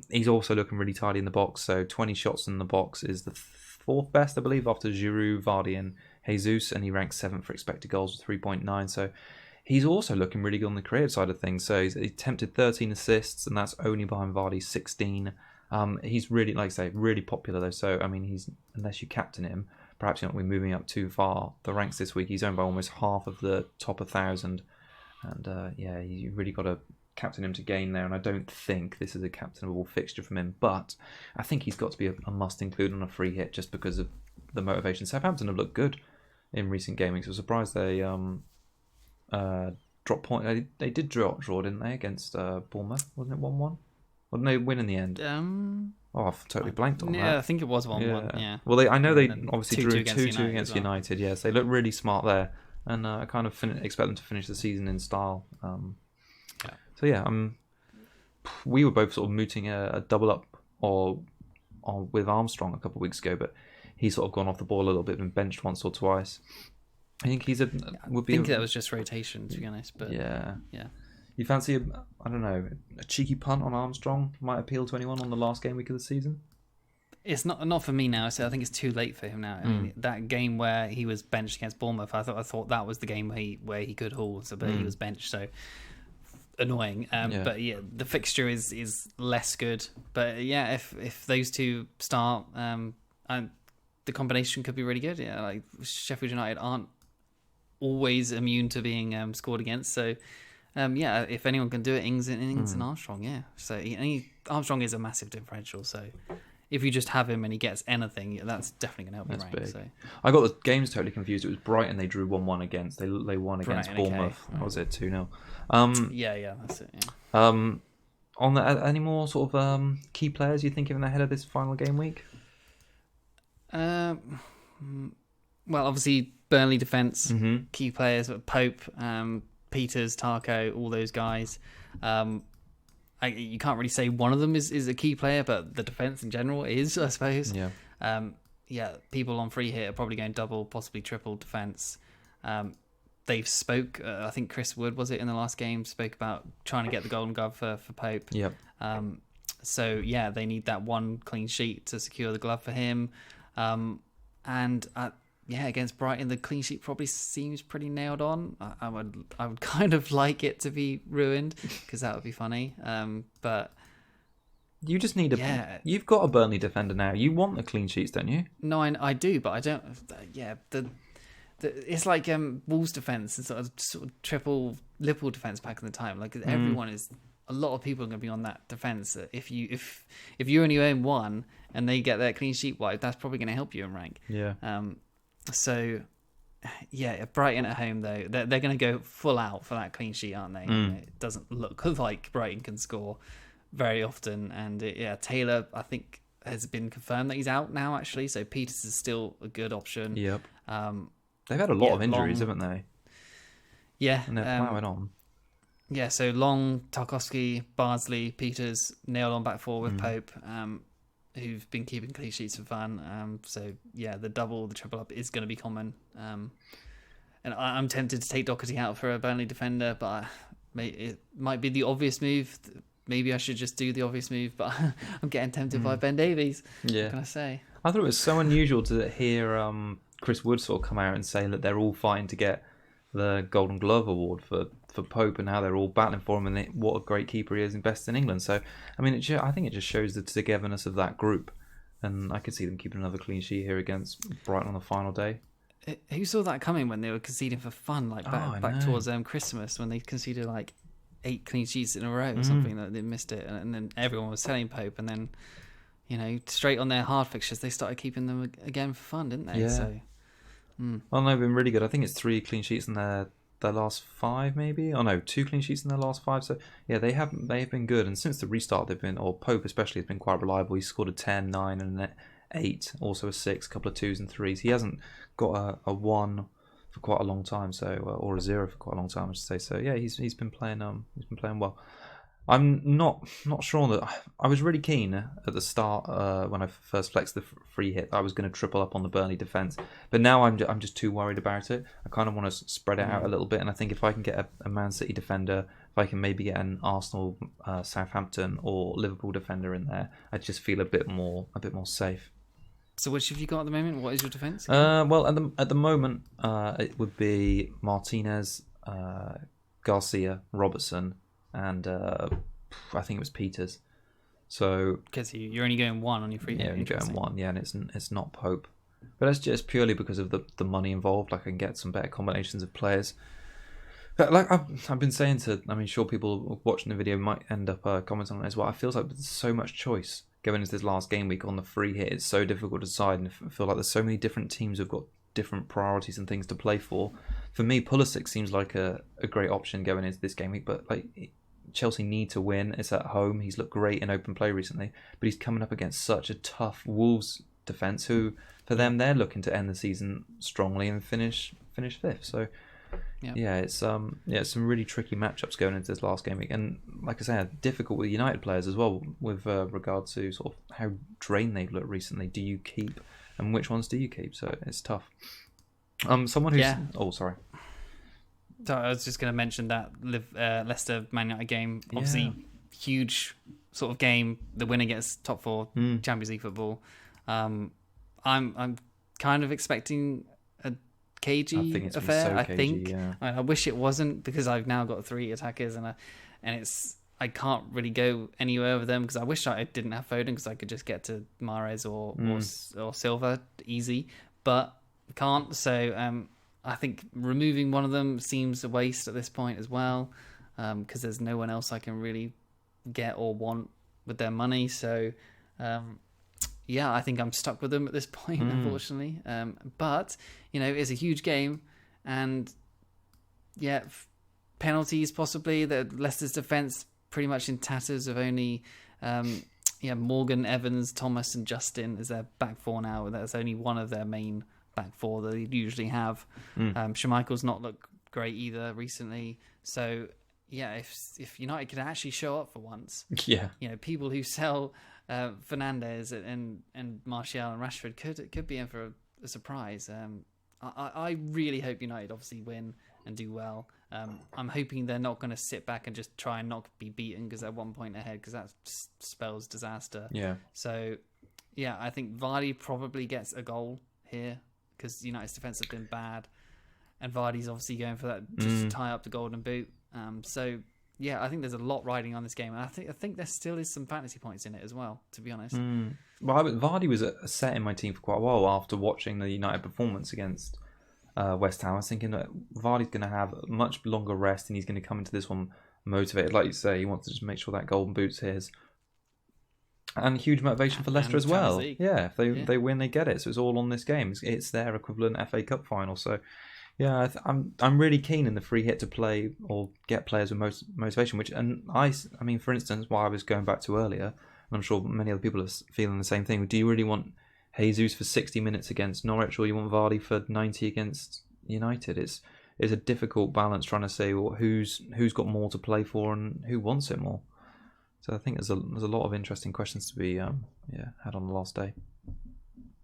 He's also looking really tidy in the box. So 20 shots in the box is the 4th best, I believe, after Giroud, Vardy and Jesus. And he ranks 7th for expected goals with 3.9. So he's also looking really good on the creative side of things. So he's attempted 13 assists, and that's only behind Vardy's 16. He's really, like I say, really popular though. So, I mean, unless you captain him, perhaps you're not moving up too far the ranks this week. He's owned by almost half of the top 1,000. And you really got to captain him to gain there. And I don't think this is a captainable fixture from him. But I think he's got to be a must include on a free hit just because of the motivation. Southampton have looked good in recent game weeks. I was surprised they dropped point. They did draw, didn't they, against Bournemouth? Wasn't it 1-1? Or didn't they win in the end? I've totally blanked on that. Yeah, I think it was 1-1. Yeah. Well, I know they obviously drew 2-2 against United. Yeah, so they look really smart there, and I kind of expect them to finish the season in style. We were both sort of mooting a double up with Armstrong a couple of weeks ago, but he's sort of gone off the ball a little bit and benched once or twice. I think that was just rotation, to be honest. But yeah. You fancy a cheeky punt on Armstrong might appeal to anyone on the last game week of the season? It's not for me now. So I think it's too late for him now. I mean, that game where he was benched against Bournemouth, I thought that was the game where he could haul. But he was benched, so annoying. But the fixture is less good. But if those two start, the combination could be really good. Yeah, like Sheffield United aren't always immune to being scored against. So. If anyone can do it, Ings and Armstrong, yeah. So Armstrong is a massive differential. So if you just have him and he gets anything, that's definitely going to help your rank. So. I got the games totally confused. It was Brighton they drew 1-1 against. They won against Brighton, Bournemouth. What was it, 2-0? That's it. Yeah. On any more sort of key players you thinking ahead of this final game week? Well, obviously Burnley defence, key players, Pope. Peters, Tarko, all those guys. You can't really say one of them is a key player, but the defence in general is, I suppose. Yeah. people on free hit are probably going double, possibly triple defense. They've spoke. I think Chris Wood was it in the last game spoke about trying to get the Golden Glove for Pope. Yep. So they need that one clean sheet to secure the glove for him. Against Brighton, the clean sheet probably seems pretty nailed on. I would kind of like it to be ruined because that would be funny. But you just need You've got a Burnley defender now. You want the clean sheets, don't you? No, I do, but I don't. Yeah, it's like Wolves defense and sort of triple Liverpool defense back in the time. Like everyone is. A lot of people are going to be on that defense. If you only own one and they get their clean sheet wiped, that's probably going to help you in rank. Yeah. Brighton at home though, they're going to go full out for that clean sheet, aren't they? It doesn't look like Brighton can score very often, and Taylor I think has been confirmed that he's out now actually. So Peters is still a good option. Yep. They've had a lot of injuries, haven't they? Yeah, and they're plowing on. Yeah, so Long, Tarkowski, Bardsley, Peters, nailed on back four with Pope, who've been keeping clean sheets for fun. The double, the triple up is going to be common. And I'm tempted to take Doherty out for a Burnley defender, but it might be the obvious move. Maybe I should just do the obvious move, but I'm getting tempted by Ben Davies. Yeah. What can I say? I thought it was so unusual to hear Chris Wood sort of come out and say that they're all fighting to get the Golden Glove award for Pope and how they're all battling for him and what a great keeper he is and best in England. So, I mean, I think it just shows the togetherness of that group. And I could see them keeping another clean sheet here against Brighton on the final day. Who saw that coming when they were conceding for fun, like back towards Christmas, when they conceded like 8 clean sheets in a row or something, that they missed it. And then everyone was selling Pope. And then, straight on their hard fixtures, they started keeping them again for fun, didn't they? Yeah. So, Well, they've been really good. I think it's 3 clean sheets in their last 5, maybe. Oh no, 2 clean sheets in their last 5. So yeah, they've been good. And since the restart, Pope especially has been quite reliable. He's scored a 10, 9, and an 8, also a 6, a couple of 2s and 3s. He hasn't got a 1 for quite a long time, so or a 0 for quite a long time, I should say. So yeah, he's been playing well. I'm not sure that I was really keen at the start when I first flexed the free hit. I was going to triple up on the Burnley defense, but now I'm just too worried about it. I kind of want to spread it out a little bit, and I think if I can get a Man City defender, if I can maybe get an Arsenal, Southampton, or Liverpool defender in there, I just feel a bit more safe. So which have you got at the moment? What is your defense? Well, at the moment, it would be Martinez, Garcia, Robertson, and I think it was Peters. So because you're only going 1 on your free hit. Yeah, you're going 1. Yeah, and it's not Pope, but that's just purely because of the money involved. Like I can get some better combinations of players. Like I've been saying sure people watching the video might end up commenting on it as well. I feel like there's so much choice going into this last game week on the free hit. It's so difficult to decide, and I feel like there's so many different teams who've got different priorities and things to play for. For me, Pulisic seems like a great option going into this game week, but Chelsea need to win. It's at home. He's looked great in open play recently, but he's coming up against such a tough Wolves defence who, for them, they're looking to end the season strongly and finish 5th. So, it's some really tricky matchups going into this last game week, and like I say, difficult with United players as well with regard to sort of how drained they've looked recently. Do you keep, and which ones do you keep? So it's tough. Someone who's sorry. So I was just going to mention that Leicester Man United game, obviously huge sort of game. The winner gets top 4 Champions League football. I'm kind of expecting a cagey affair. So cagey, I think. Yeah. I wish it wasn't, because I've now got 3 attackers and I can't really go anywhere with them, because I wish I didn't have Foden, because I could just get to Mahrez or Silva easy, but can't. So I think removing one of them seems a waste at this point as well, because there's no one else I can really get or want with their money. So, I think I'm stuck with them at this point, unfortunately. But, it's a huge game, and penalties possibly. Leicester's defence pretty much in tatters, of only Morgan, Evans, Thomas and Justin as their back 4 now. That's only one of their main back 4 that they usually have. Schmeichel's not looked great either recently. So if United could actually show up for once, people who sell Fernandes and Martial and Rashford could be in for a surprise. I really hope United obviously win and do well. I'm hoping they're not going to sit back and just try and not be beaten because they're 1 point ahead, because that spells disaster. Yeah. So, yeah, I think Vardy probably gets a goal here because United's defence has been bad, and Vardy's obviously going for that just to tie up the golden boot. So, yeah, I think there's a lot riding on this game, and I think there still is some fantasy points in it as well, to be honest. Well, Vardy was a set in my team for quite a while after watching the United performance against West Ham. I was thinking that Vardy's going to have a much longer rest, and he's going to come into this one motivated. Like you say, he wants to just make sure that golden boot's his. And huge motivation for Leicester as well. Yeah, if they win, they get it. So it's all on this game. It's their equivalent FA Cup final. So yeah, I'm really keen in the free hit to play or get players with motivation. I mean, for instance, what I was going back to earlier, and I'm sure many other people are feeling the same thing. Do you really want Jesus for 60 minutes against Norwich, or you want Vardy for 90 against United? It's a difficult balance trying to say who's got more to play for and who wants it more. So I think there's a lot of interesting questions to be had on the last day.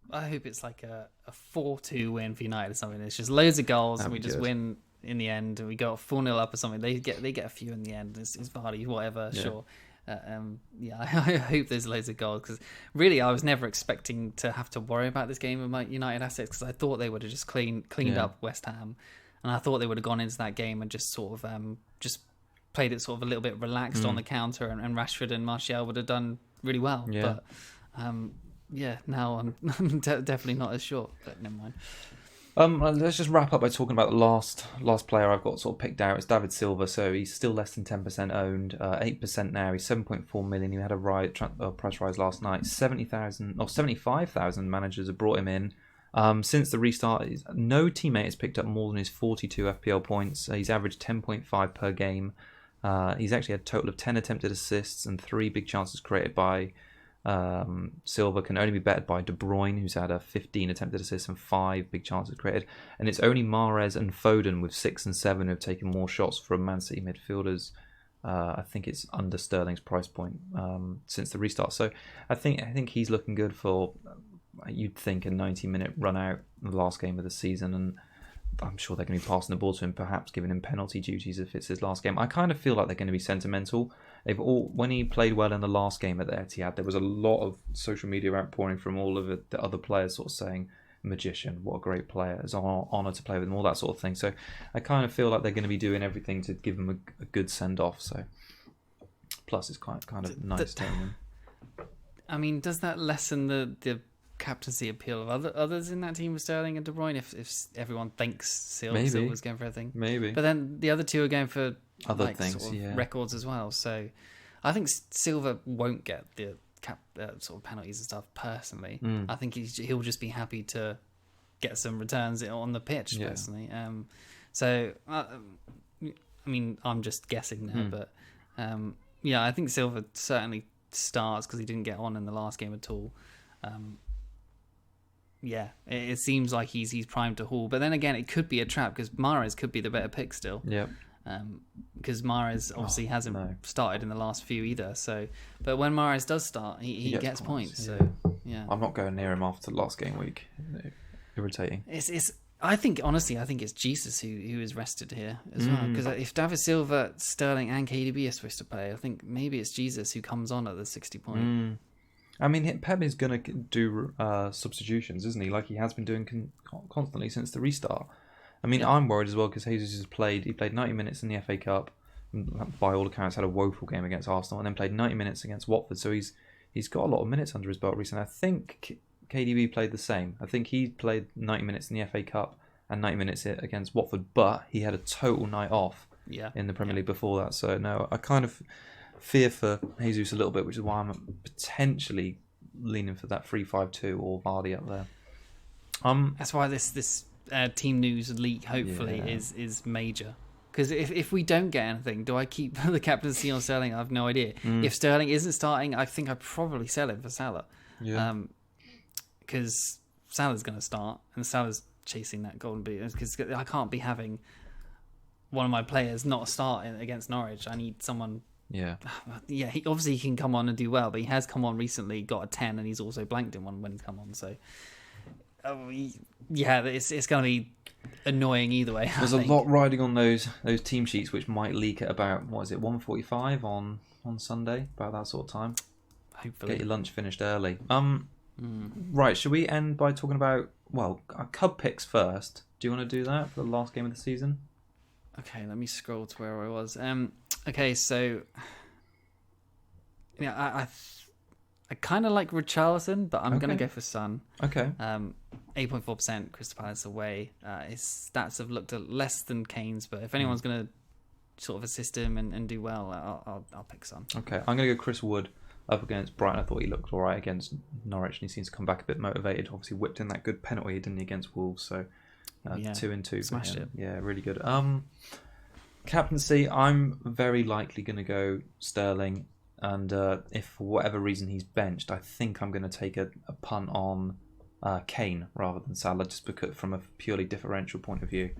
I hope it's like a 4-2 win for United or something. It's just loads of goals and we just win in the end, and we go 4-0 up or something. They get a few in the end. It's Vardy, whatever, sure. I hope there's loads of goals, because really I was never expecting to have to worry about this game with my United assets, because I thought they would have just cleaned up West Ham, and I thought they would have gone into that game and just sort of just played it sort of a little bit relaxed on the counter, and Rashford and Martial would have done really well. But now I'm definitely not as sure, but never mind. Let's just wrap up by talking about the last player I've got sort of picked out. It's David Silva. So he's still less than 10% owned, 8% now. He's 7.4 million. He had a price rise last night. 75,000 managers have brought him in. Since the restart, no teammate has picked up more than his 42 FPL points. He's averaged 10.5 per game. He's actually had a total of 10 attempted assists and 3 big chances created by Silva. Can only be bettered by De Bruyne, who's had 15 attempted assists and 5 big chances created. And it's only Mahrez and Foden with 6 and 7 who have taken more shots from Man City midfielders. I think it's under Sterling's price point since the restart. So I think he's looking good for, you'd think, a 90-minute run out in the last game of the season, and I'm sure they're going to be passing the ball to him, perhaps giving him penalty duties if it's his last game. I kind of feel like they're going to be sentimental. When he played well in the last game at the Etihad, there was a lot of social media outpouring from all of the other players, sort of saying, "Magician, what a great player! It's an honour to play with him," all that sort of thing. So I kind of feel like they're going to be doing everything to give him a good send off. So plus, it's kind of nice to him. I mean, does that lessen the captaincy appeal of others in that team with Sterling and De Bruyne if everyone thinks Silva's going for everything? Maybe. But then the other two are going for other things, sort of records as well. So I think Silva won't get the sort of penalties and stuff personally. I think he'll just be happy to get some returns on the pitch personally. So I mean, I'm just guessing now, but I think Silva certainly starts because he didn't get on in the last game at all. It seems like he's primed to haul, but then again, it could be a trap because Mahrez could be the better pick still. Yeah. Because Mahrez obviously hasn't started in the last few either. So, but when Mahrez does start, he gets points. So I'm not going near him after last game week. Irritating. I think it's Jesus who is rested here as well. Because if David Silva, Sterling, and KDB are supposed to play, I think maybe it's Jesus who comes on at the 60 point. I mean, Pep is going to do substitutions, isn't he? Like he has been doing constantly since the restart. I mean, I'm worried as well because Jesus played 90 minutes in the FA Cup, and by all accounts had a woeful game against Arsenal, and then played 90 minutes against Watford. So he's got a lot of minutes under his belt recently. I think KDB played the same. I think he played 90 minutes in the FA Cup and 90 minutes against Watford, but he had a total night off in the Premier League before that. So no, I kind of fear for Jesus a little bit, which is why I'm potentially leaning for that 3-5-2 or Vardy up there. That's why this team news leak hopefully is major. Because if we don't get anything, do I keep the captaincy on Sterling? I have no idea. If Sterling isn't starting, I think I'd probably sell him for Salah. Because Salah's going to start, and Salah's chasing that golden boot. Because I can't be having one of my players not start against Norwich. I need someone Yeah. Yeah, he obviously can come on and do well, but he has come on recently, got a 10, and he's also blanked in one when he's come on. So, yeah, it's going to be annoying either way. There's a lot riding on those team sheets, which might leak at about 1:45 on Sunday, about that sort of time. Hopefully, get your lunch finished early. Right, should we end by talking about our Cub picks first? Do you want to do that for the last game of the season? Okay, let me scroll to where I was. Okay, so yeah, I kind of like Richarlison, but I'm gonna go for Son. Okay. 8.4% Crystal Palace away. His stats have looked less than Kane's, but if anyone's gonna sort of assist him and do well, I'll pick Son. Okay, I'm gonna go Chris Wood up against Brighton. I thought he looked all right against Norwich, and he seems to come back a bit motivated. Obviously, whipped in that good penalty, didn't he, against Wolves? So 2-2. Smashed it. Yeah, really good. Captaincy, I'm very likely going to go Sterling, and if for whatever reason he's benched, I think I'm going to take a punt on Kane rather than Salah, just because from a purely differential point of view,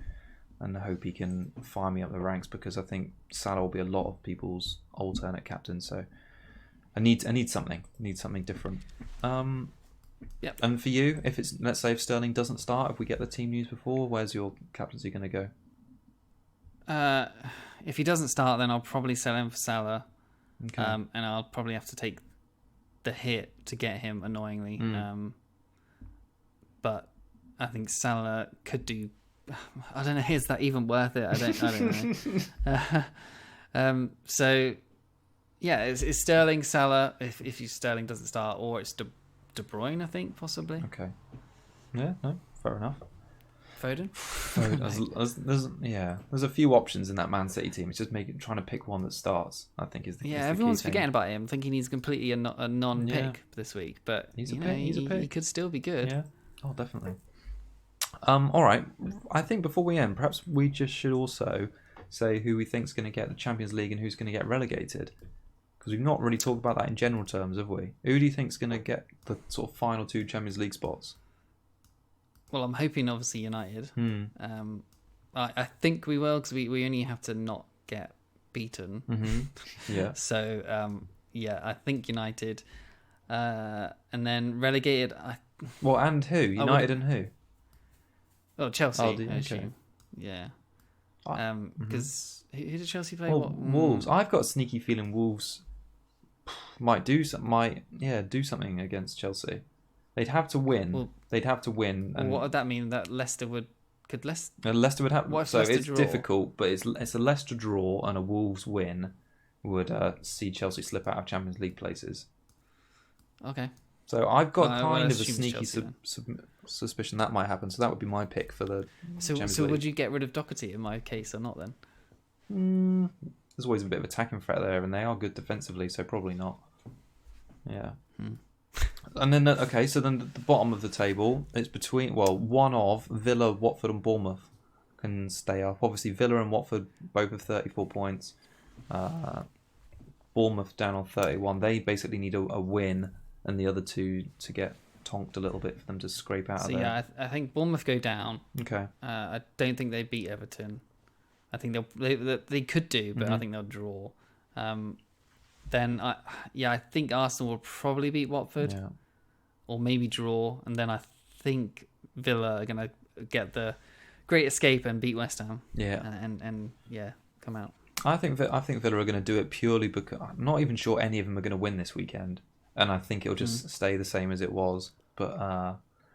and I hope he can fire me up the ranks, because I think Salah will be a lot of people's alternate captain. So I need something different. Yep. And for you, let's say if Sterling doesn't start, if we get the team news before, where's your captaincy going to go? If he doesn't start, then I'll probably sell him for Salah. Okay. And I'll probably have to take the hit to get him, annoyingly. But I think Salah could do. I don't know. Is that even worth it? I don't know. So yeah, it's Sterling, Salah. If Sterling doesn't start, or it's De Bruyne, I think, possibly. Okay. Yeah. No. Fair enough. Foden. There's a few options in that Man City team. It's just trying to pick one that starts, I think, is the everyone's key thing. forgetting about him, thinking he's completely a non-pick this week. But he's a pick. He could still be good. Yeah. Oh, definitely. All right. I think before we end, perhaps we just should also say who we think's going to get the Champions League and who's going to get relegated, because we've not really talked about that in general terms, have we? Who do you think's going to get the sort of final 2 Champions League spots? Well, I'm hoping obviously United. I think we will, because we only have to not get beaten. Mm-hmm. Yeah. So I think United, and then relegated. And who? United and who? Oh, Chelsea. I okay. assume. Yeah. Because who did Chelsea play? Wolves. I've got a sneaky feeling Wolves might do something against Chelsea. They'd have to win. And what would that mean? That Leicester would Leicester would have. What if so Leicester it's draw? difficult, but it's a Leicester draw and a Wolves win would see Chelsea slip out of Champions League places. Okay. So I've got kind of a assume sneaky Chelsea, suspicion that might happen. So that would be my pick for the Champions League. Would you get rid of Doherty in my case or not then? There's always a bit of attacking threat there, and they are good defensively, so probably not. Yeah. And then, so then the bottom of the table, it's between, one of Villa, Watford and Bournemouth can stay up. Obviously, Villa and Watford both have 34 points. Bournemouth down on 31. They basically need a win, and the other two to get tonked a little bit for them to scrape out of there. Yeah, I think Bournemouth go down. Okay. I don't think they beat Everton. I think they could do, but I think they'll draw. Then I think Arsenal will probably beat Watford, or maybe draw, and then I think Villa are going to get the great escape and beat West Ham. Yeah, and come out. I think Villa are going to do it purely because I'm not even sure any of them are going to win this weekend, and I think it'll just stay the same as it was. But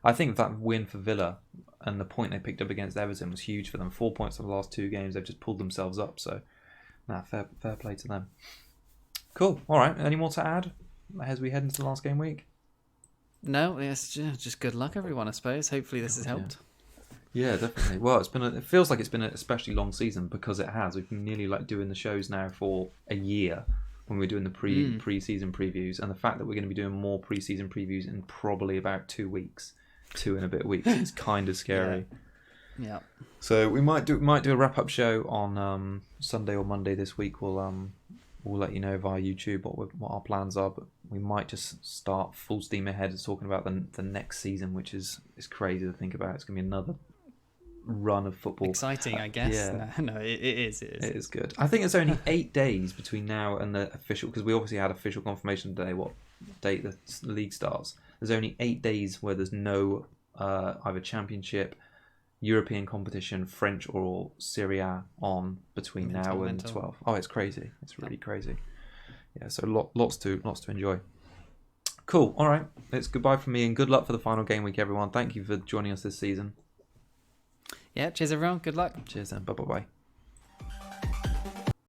I think that win for Villa and the point they picked up against Everton was huge for them. 4 points in the last 2 games, they've just pulled themselves up. So, fair play to them. Cool. All right. Any more to add as we head into the last game week? No, it's just good luck, everyone. I suppose. Hopefully, this has helped. Yeah, definitely. Well, it feels like it's been an especially long season because it has. We've been nearly doing the shows now for a year when we're doing the pre-season previews, and the fact that we're going to be doing more pre-season previews in probably about 2 weeks, 2 and a bit weeks, is kind of scary. Yeah. So we might do a wrap-up show on Sunday or Monday this week. We'll let you know via YouTube what our plans are, but we might just start full steam ahead talking about the next season, which is crazy to think about. It's going to be another run of football. Exciting, I guess. Yeah. No, it is. It It is good. I think it's only 8 days between now and the official, because we obviously had official confirmation today what date the league starts. There's only 8 days where there's no either championship, European competition, French or Serie A on between now and 12. Oh, it's crazy. It's really crazy. Yeah, so lots to enjoy. Cool. All right. It's goodbye from me and good luck for the final game week, everyone. Thank you for joining us this season. Yeah, cheers everyone. Good luck. Cheers then. Bye.